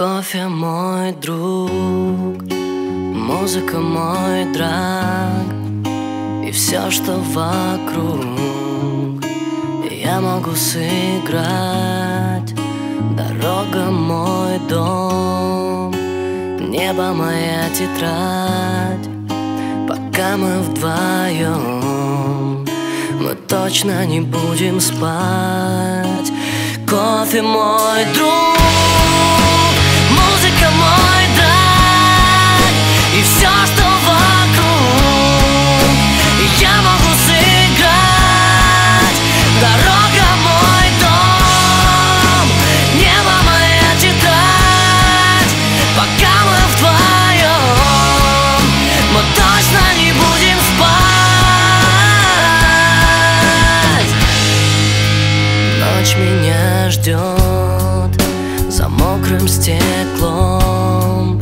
Кофе мой друг, музыка мой драг, и все, что вокруг, я могу сыграть. Дорога мой дом, небо моя тетрадь. Пока мы вдвоем, мы точно не будем спать. Кофе мой друг, музыка мой драг, и все, что вокруг, я могу сыграть. Дорога мой дом, небо моя тетрадь. Пока мы вдвоем, мы точно не будем спать. Ночь меня ждет за мокрым стеклом.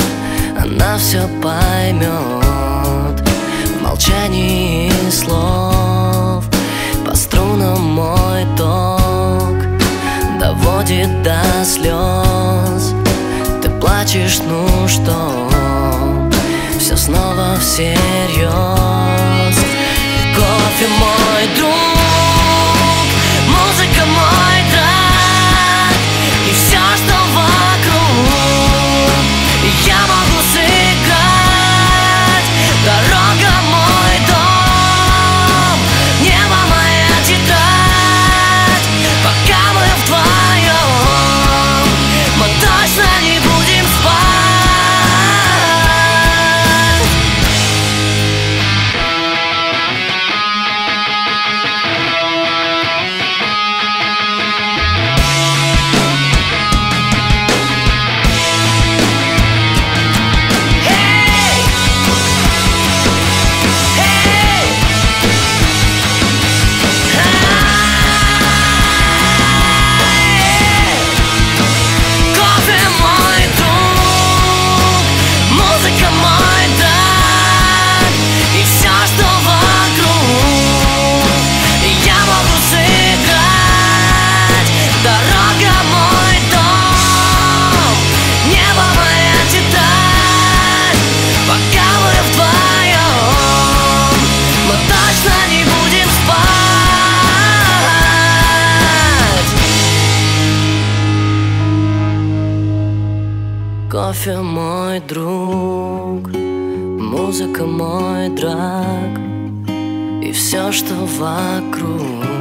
Она все поймет в молчании слов. По струнам мой ток доводит до слез. Ты плачешь, ну что, все снова всерьез. Кофе мой друг, музыка мой драг, и все, что вокруг, я могу сыграть. Дорога мой дом, небо моя тетрадь. Пока мы вдвоем, мы точно не будем спать. Кофе мой друг, музыка мой драг, и все, что вокруг.